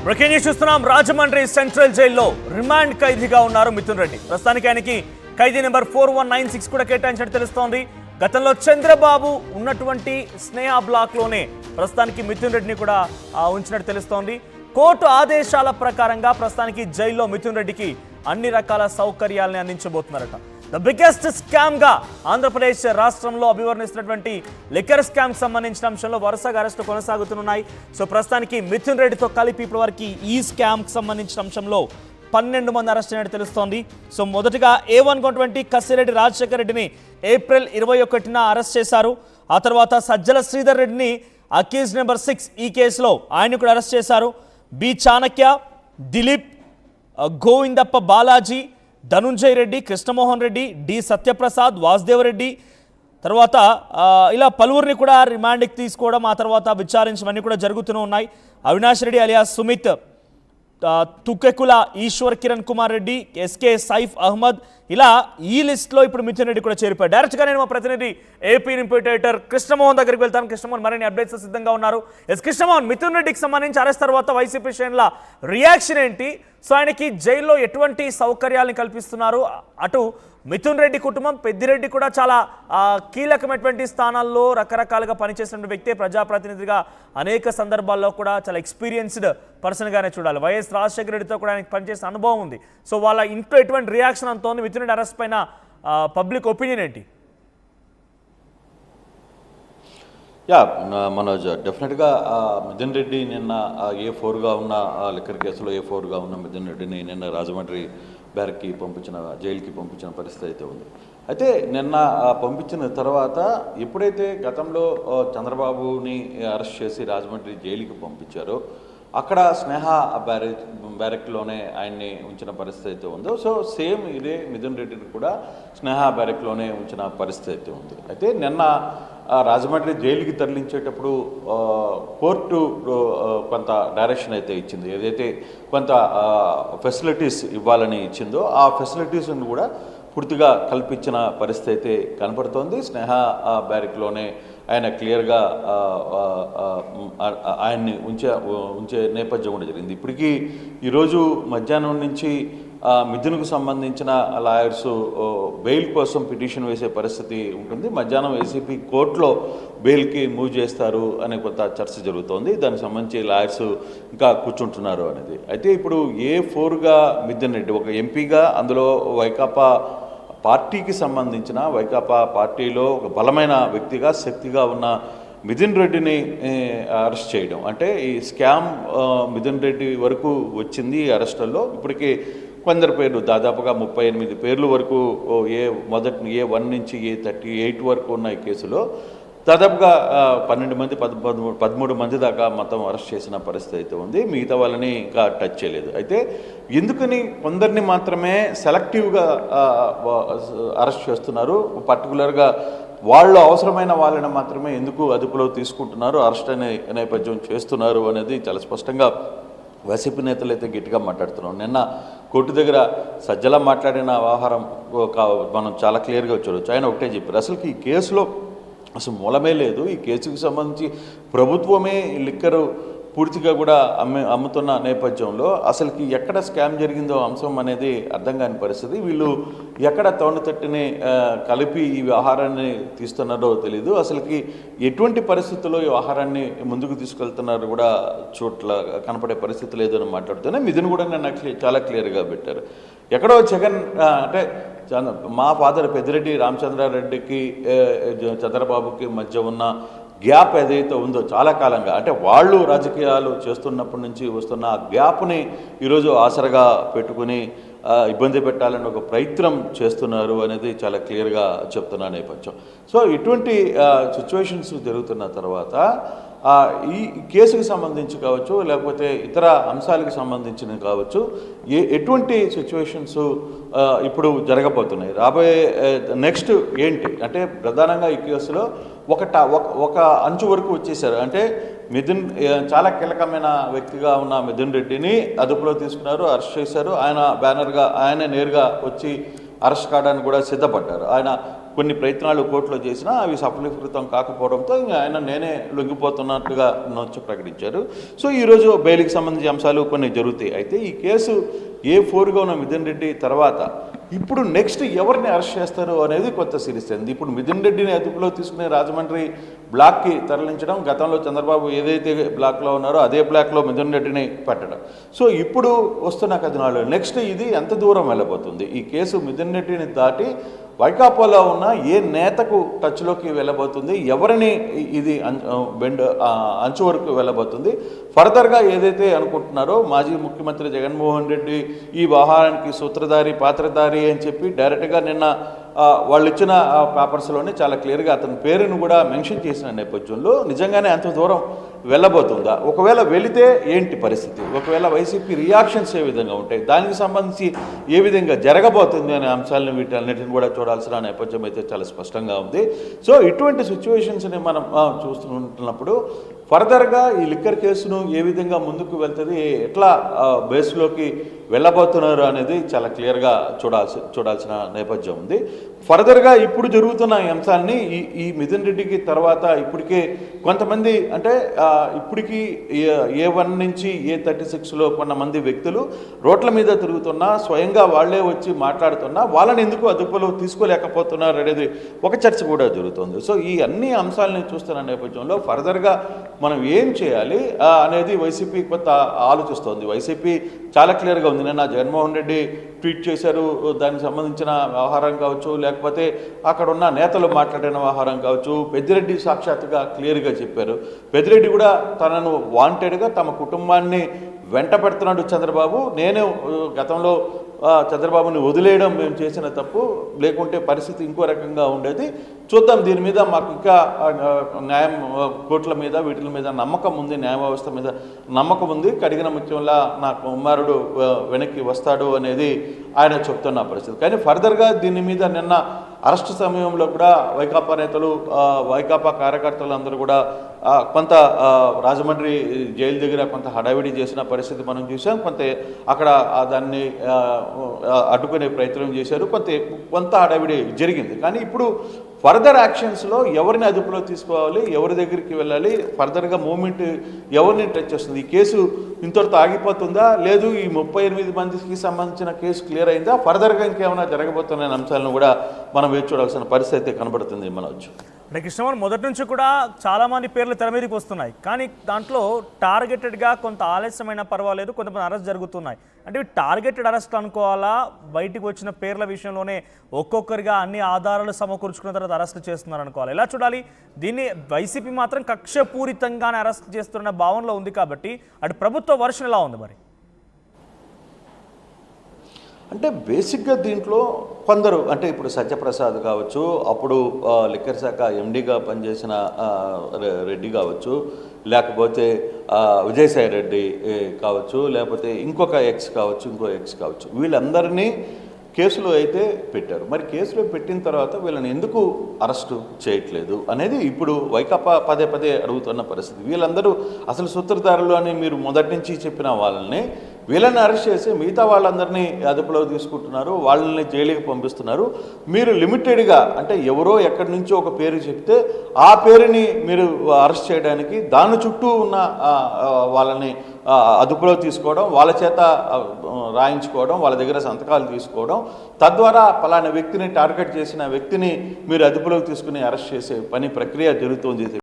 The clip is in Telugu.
బ్రేకింగ్ న్యూస్ చూస్తున్నాం. రాజమండ్రి సెంట్రల్ జైల్లో రిమాండ్ ఖైదీగా ఉన్నారు మిథున్ రెడ్డి. ప్రస్తుతానికి ఆయనకి ఖైదీ నెంబర్ 4196 కూడా కేటాయించినట్టు తెలుస్తోంది. గతంలో చంద్రబాబు ఉన్నటువంటి స్నేహ బ్లాక్ లోనే ప్రస్తుతానికి మిథున్ రెడ్డిని కూడా ఉంచినట్టు తెలుస్తోంది. కోర్టు ఆదేశాల ప్రకారంగా ప్రస్తుతానికి జైల్లో మిథున్ రెడ్డికి అన్ని రకాల సౌకర్యాలని అందించబోతున్నారట. ద బిగ్గెస్ట్ స్కామ్ గా ఆంధ్రప్రదేశ్ రాష్ట్రంలో అభివర్ణిస్తున్నటువంటి లిక్కర్ స్కామ్ సంబంధించిన అంశంలో వరుసగా అరెస్టులు కొనసాగుతున్నాయి. సో ప్రస్తుతానికి మిథున్ రెడ్డితో కలిపి ఇప్పటివరకు ఈ స్కామ్ కి సంబంధించిన అంశంలో 12 మంది అరెస్ట్ అయినట్టు తెలుస్తోంది. సో మొదటగా A1 ఉన్నటువంటి కసిరెడ్డి రాజశేఖర్ రెడ్డిని ఏప్రిల్ 21న అరెస్ట్ చేశారు. ఆ తర్వాత సజ్జల శ్రీధర్ రెడ్డిని అక్యూజ్ నెంబర్ 6 ఈ కేసులో ఆయన కూడా అరెస్ట్ చేశారు. బి చాణక్య, దిలీప్, గోవిందప్ప బాలాజీ, ధనుంజయ్ రెడ్డి, కృష్ణమోహన్ రెడ్డి, డి సత్యప్రసాద్, వాసుదేవరెడ్డి, తర్వాత ఇలా పలువురిని కూడా రిమాండ్కి తీసుకోవడం, ఆ తర్వాత విచారించడం కూడా జరుగుతూనే ఉన్నాయి. అవినాష్ రెడ్డి అలియాస్ సుమిత్, తుకెకుల ఈశ్వర్ కిరణ్ కుమార్ రెడ్డి, ఎస్కే సైఫ్ అహ్మద్, ఇలా ఈ లిస్ట్లో ఇప్పుడు మిథున్ రెడ్డి కూడా చేరిపోయారు. డైరెక్ట్గా నేను మా ప్రతినిధి ఏపీ రిపోర్టర్ కృష్ణమోహన్ దగ్గరికి వెళ్తాను. కృష్ణమోహన్ మరిన్ని అప్డేట్స్ సిద్ధంగా ఉన్నారు. కృష్ణమోహన్, మిథున్ రెడ్డికి సంబంధించి అరెస్ట్ తర్వాత వైసీపీ శ్రేణుల రియాక్షన్ ఏంటి? సో ఆయనకి జైల్లో ఎటువంటి సౌకర్యాలను కల్పిస్తున్నారు? అటు మిథున్ రెడ్డి కుటుంబం, పెద్దిరెడ్డి కూడా చాలా కీలకమైనటువంటి స్థానాల్లో రకరకాలుగా పనిచేసిన వ్యక్తి, ప్రజాప్రతినిధిగా అనేక సందర్భాల్లో కూడా చాలా ఎక్స్పీరియన్స్డ్ పర్సన్గానే చూడాలి. వైఎస్ రాజశేఖర రెడ్డితో కూడా ఆయనకి పనిచేసిన అనుభవం ఉంది. సో వాళ్ళ ఇంట్లో ఎటువంటి రియాక్షన్ అంతోంది? మిథున్ రెడ్డి అరెస్ట్ పైన పబ్లిక్ ఒపీనియన్ ఏంటి? మనోజ్, డెఫినెట్గా మిథున్ రెడ్డి నిన్న A4గా ఉన్న లిక్కర్ కేసులో A4గా ఉన్న మిథున్ రెడ్డిని నిన్న రాజమండ్రి బ్యారక్కి జైలుకి పంపించిన పరిస్థితి అయితే ఉంది. అయితే నిన్న పంపించిన తర్వాత ఎప్పుడైతే గతంలో చంద్రబాబుని అరెస్ట్ చేసి రాజమండ్రి జైలుకి పంపించారో అక్కడ స్నేహ బ్యారెక్లోనే ఆయన్ని ఉంచిన పరిస్థితి అయితే ఉందో, సో సేమ్ ఇదే మిథున్ రెడ్డిని కూడా స్నేహ బ్యారెక్లోనే ఉంచిన పరిస్థితి అయితే ఉంది. అయితే నిన్న రాజమండ్రి జైలుకి తరలించేటప్పుడు కోర్టు కొంత డైరెక్షన్ అయితే ఇచ్చింది. ఏదైతే కొంత ఫెసిలిటీస్ ఇవ్వాలని ఇచ్చిందో ఆ ఫెసిలిటీస్ని కూడా పూర్తిగా కల్పించిన పరిస్థితి అయితే కనపడుతోంది. స్నేహ బ్యారెక్లోనే ఆయన క్లియర్గా ఆయన్ని ఉంచే నేపథ్యం కూడా జరిగింది. ఇప్పటికీ ఈరోజు మధ్యాహ్నం నుంచి మిథున్కు సంబంధించిన లాయర్స్ బెయిల్ కోసం పిటిషన్ వేసే పరిస్థితి ఉంటుంది. మధ్యాహ్నం ఏసీపీ కోర్టులో బెయిల్కి మూవ్ చేస్తారు అనే కొంత చర్చ జరుగుతోంది. దానికి సంబంధించి లాయర్స్ ఇంకా కూర్చుంటున్నారు అనేది. అయితే ఇప్పుడు A4గా మిథున్ రెడ్డి ఒక ఎంపీగా, అందులో వైకాపా పార్టీకి సంబంధించిన వైకాపా పార్టీలో ఒక బలమైన వ్యక్తిగా, శక్తిగా ఉన్న మిథున్ రెడ్డిని అరెస్ట్ చేయడం అంటే ఈ స్కామ్ మిథున్ రెడ్డి వరకు వచ్చింది. ఈ అరెస్టుల్లో ఇప్పటికీ కొందరు పేర్లు, దాదాపుగా 38 పేర్లు వరకు A1 నుంచి A38 వరకు ఉన్న ఈ కేసులో దాదాపుగా 12 మంది 13 మంది దాకా మొత్తం అరెస్ట్ చేసిన పరిస్థితి అయితే ఉంది. మిగతా వాళ్ళని ఇంకా టచ్ చేయలేదు. అయితే ఎందుకని కొందరిని మాత్రమే సెలెక్టివ్గా అరెస్ట్ చేస్తున్నారు, పర్టికులర్గా వాళ్ళు అవసరమైన వాళ్ళని మాత్రమే ఎందుకు అదుపులో తీసుకుంటున్నారు, అరెస్ట్ అనే నేపథ్యం చేస్తున్నారు అనేది చాలా స్పష్టంగా వైసీపీ నేతలు అయితే గట్టిగా మాట్లాడుతున్నాం. నిన్న కోర్టు దగ్గర సజ్జల మాట్లాడిన వ్యవహారం మనం చాలా క్లియర్గా చూడవచ్చు. ఆయన ఒకటే చెప్పారు, అసలుకి ఈ కేసులో అసలు మూలమే లేదు. ఈ కేసుకు సంబంధించి ప్రభుత్వమే లిక్కరు పూర్తిగా కూడా అమ్ముతున్న నేపథ్యంలో అసలుకి ఎక్కడ స్కామ్ జరిగిందో అంశం అనేది అర్థం కాని పరిస్థితి. వీళ్ళు ఎక్కడ తోను తట్టిని కలిపి ఈ వ్యవహారాన్ని తీస్తున్నారో తెలీదు. అసలుకి ఎటువంటి పరిస్థితుల్లో ఈ వ్యవహారాన్ని ముందుకు తీసుకెళ్తున్నారో కూడా చోట్ల కనపడే పరిస్థితి లేదని మాట్లాడుతూనే మిథున్ కూడా నేను చాలా క్లియర్గా పెట్టారు. ఎక్కడో జగన్ అంటే మా ఫాదర్ పెద్దిరెడ్డి రామచంద్రారెడ్డికి చంద్రబాబుకి మధ్య ఉన్న గ్యాప్ ఏదైతే ఉందో చాలా కాలంగా, అంటే వాళ్ళు రాజకీయాలు చేస్తున్నప్పటి నుంచి వస్తున్న ఆ గ్యాప్ని ఈరోజు ఆసరగా పెట్టుకుని ఇబ్బంది పెట్టాలని ఒక ప్రయత్నం చేస్తున్నారు అనేది చాలా క్లియర్గా చెప్తున్న నేపథ్యం. సో ఇటువంటి సిచ్యువేషన్స్ జరుగుతున్న తర్వాత ఈ కేసుకు సంబంధించి కావచ్చు, లేకపోతే ఇతర అంశాలకు సంబంధించినవి కావచ్చు, ఎటువంటి సిచ్యువేషన్స్ ఇప్పుడు జరగబోతున్నాయి, రాబోయే నెక్స్ట్ ఏంటి అంటే ప్రధానంగా ఈ కేసులో ఒక అంచు వరకు వచ్చేసారు. అంటే మిథున్ చాలా కీలకమైన వ్యక్తిగా ఉన్న మిథున్ రెడ్డిని అదుపులో తీసుకున్నారు, అరెస్ట్ చేశారు. ఆయన బ్యానర్గా ఆయన నేరుగా వచ్చి అరెస్ట్ కావడానికి కూడా సిద్ధపడ్డారు. ఆయన కొన్ని ప్రయత్నాలు కోర్టులో చేసినా అవి సఫలీకృతం కాకపోవడంతో ఇంకా ఆయన నేనే లొంగిపోతున్నట్టుగా నొచ్చి ప్రకటించారు. సో ఈరోజు బెయిల్కి సంబంధించిన అంశాలు కొన్ని జరుగుతాయి. అయితే ఈ కేసు A4గా ఉన్న మిథున్ రెడ్డి తర్వాత ఇప్పుడు నెక్స్ట్ ఎవరిని అరెస్ట్ చేస్తారు అనేది కొత్త సిరీస్ అయింది. ఇప్పుడు మిథున్ రెడ్డిని అదుపులో తీసుకుని రాజమండ్రి బ్లాక్కి తరలించడం, గతంలో చంద్రబాబు ఏదైతే బ్లాక్లో ఉన్నారో అదే బ్లాక్లో మిథున్ రెడ్డిని పెట్టడం. సో ఇప్పుడు వస్తున్న కథనాలు నెక్స్ట్ ఇది ఎంత దూరం వెళ్ళబోతుంది, ఈ కేసు మిథున్ రెడ్డిని దాటి వైకాపాలో ఉన్న ఏ నేతకు టచ్లోకి వెళ్ళబోతుంది, ఎవరిని ఇది అంచు వరకు వెళ్ళబోతుంది, ఫర్దర్గా ఏదైతే అనుకుంటున్నారో మాజీ ముఖ్యమంత్రి జగన్మోహన్ రెడ్డి ఈ వ్యవహారానికి సూత్రధారి పాత్రధారి అని చెప్పి డైరెక్ట్గా నిన్న వాళ్ళు ఇచ్చిన పేపర్స్లోనే చాలా క్లియర్గా అతని పేరును కూడా మెన్షన్ చేసిన నేపథ్యంలో నిజంగానే అంత దూరం వెళ్ళబోతుందా, ఒకవేళ వెళితే ఏంటి పరిస్థితి, ఒకవేళ వైసీపీ రియాక్షన్స్ ఏ విధంగా ఉంటాయి, దానికి సంబంధించి ఏ విధంగా జరగబోతుంది అనే అంశాలను వీటన్నిటిని కూడా చూడాల్సిన నేపథ్యం అయితే చాలా స్పష్టంగా ఉంది. సో ఇటువంటి సిచ్యువేషన్స్ని మనం చూస్తుంటున్నప్పుడు ఫర్దర్గా ఈ లిక్కర్ కేసును ఏ విధంగా ముందుకు వెళ్తుంది, ఎట్లా బేస్లోకి వెళ్ళబోతున్నారు అనేది చాలా క్లియర్గా చూడాల్సిన నేపథ్యం ఉంది. ఫర్దర్గా ఇప్పుడు జరుగుతున్న అంశాన్ని ఈ మిథున్ రెడ్డికి తర్వాత ఇప్పటికే కొంతమంది అంటే ఇప్పటికీ A1 నుంచి A36లో కొంతమంది వ్యక్తులు రోడ్ల మీద తిరుగుతున్నా స్వయంగా వాళ్లే వచ్చి మాట్లాడుతున్నా వాళ్ళని ఎందుకు అదుపులో తీసుకోలేకపోతున్నారు అనేది ఒక చర్చ కూడా జరుగుతుంది. సో ఈ అన్ని అంశాలని చూస్తున్న నేపథ్యంలో ఫర్దర్గా మనం ఏం చేయాలి అనేది వైసీపీ కొంత ఆలోచిస్తోంది. వైసీపీ చాలా క్లియర్గా ఉంది. నిన్న జగన్మోహన్ రెడ్డి ట్వీట్ చేశారు, దానికి సంబంధించిన వ్యవహారం కావచ్చు, లేకపోతే అక్కడ ఉన్న నేతలు మాట్లాడిన వ్యవహారం కావచ్చు, పెద్దిరెడ్డి సాక్షాత్తుగా క్లియర్గా చెప్పారు. పెద్దిరెడ్డి కూడా తనను వాంటెడ్గా తమ కుటుంబాన్ని వెంట పెడుతున్నాడు చంద్రబాబు, నేను గతంలో చంద్రబాబుని వదిలేయడం మేము చేసిన తప్పు, లేకుంటే పరిస్థితి ఇంకో రకంగా ఉండేది, చూద్దాం దీని మీద మాకు ఇంకా న్యాయం కోర్టుల మీద వీటి మీద నమ్మకం ఉంది, న్యాయ వ్యవస్థ మీద నమ్మకం ఉంది, కడిగిన ముత్యంలా నా కుమారుడు వెనక్కి వస్తాడు అనేది ఆయన చెప్తున్న పరిస్థితి. కానీ ఫర్దర్గా దీని మీద నిన్న అరెస్టు సమయంలో కూడా వైకాపా నేతలు వైకాపా కార్యకర్తలు అందరూ కూడా కొంత రాజమండ్రి జైలు దగ్గర కొంత హడావిడి చేసిన పరిస్థితి మనం చూసాం. కొంత అక్కడ దాన్ని అడ్డుకునే ప్రయత్నం చేశారు, కొంత హడావిడి జరిగింది. కానీ ఇప్పుడు ఫర్దర్ యాక్షన్స్లో ఎవరిని అదుపులో తీసుకోవాలి, ఎవరి దగ్గరికి వెళ్ళాలి, ఫర్దర్గా మూమెంట్ ఎవరిని టచ్ చేస్తుంది, ఈ కేసు ఇంతటితో ఆగిపోతుందా, లేదు ఈ 38 మందికి సంబంధించిన కేసు క్లియర్ అయిందా, ఫర్దర్గా ఇంకేమైనా జరగబోతున్న అంశాలను కూడా మనం వేచి చూడాల్సిన పరిస్థితి కనబడుతుంది మనవచ్చు. అంటే కృష్ణమోహన్ మొదటి నుంచి కూడా చాలామంది పేర్లు తెర మీదకి వస్తున్నాయి, కానీ దాంట్లో టార్గెటెడ్గా కొంత ఆలస్యమైన పర్వాలేదు, కొంతమంది అరెస్ట్ జరుగుతున్నాయి. అంటే టార్గెటెడ్ అరెస్ట్ అనుకోవాలా, బయటికి వచ్చిన పేర్ల విషయంలోనే ఒక్కొక్కరిగా అన్ని ఆధారాలు సమకూర్చుకున్న తర్వాత అరెస్ట్ చేస్తున్నారు అనుకోవాలి, ఎలా చూడాలి దీన్ని? వైసీపీ మాత్రం కక్షపూరితంగానే అరెస్ట్ చేస్తున్న భావనలో ఉంది కాబట్టి అటు ప్రభుత్వ వర్షన్ ఎలా ఉంది మరి? అంటే బేసిక్గా దీంట్లో కొందరు అంటే ఇప్పుడు సత్యప్రసాద్ కావచ్చు, అప్పుడు లిక్కర్ శాఖ ఎండీగా పనిచేసిన రెడ్డి కావచ్చు, లేకపోతే విజయసాయి రెడ్డి కావచ్చు, లేకపోతే ఇంకొక ఎక్స్ కావచ్చు, వీళ్ళందరినీ కేసులో అయితే పెట్టారు. మరి కేసులో పెట్టిన తర్వాత వీళ్ళని ఎందుకు అరెస్టు చేయట్లేదు అనేది ఇప్పుడు వైకాపా పదే అడుగుతున్న పరిస్థితి. వీళ్ళందరూ అసలు సూత్రధారులు అని మీరు మొదటి నుంచి చెప్పిన వాళ్ళని వీళ్ళని అరెస్ట్ చేసి మిగతా వాళ్ళందరినీ అదుపులో తీసుకుంటున్నారు, వాళ్ళని జైలుకి పంపిస్తున్నారు. మీరు లిమిటెడ్గా అంటే ఎవరో ఎక్కడి నుంచో ఒక పేరు చెప్తే ఆ పేరుని మీరు అరెస్ట్ చేయడానికి దాని చుట్టూ ఉన్న వాళ్ళని అదుపులో తీసుకోవడం, వాళ్ళ చేత రాయించుకోవడం, వాళ్ళ దగ్గర సంతకాలు తీసుకోవడం, తద్వారా పలానా వ్యక్తిని టార్గెట్ చేసిన వ్యక్తిని మీరు అదుపులోకి తీసుకుని అరెస్ట్ చేసే ప్రక్రియ జరుగుతుంది.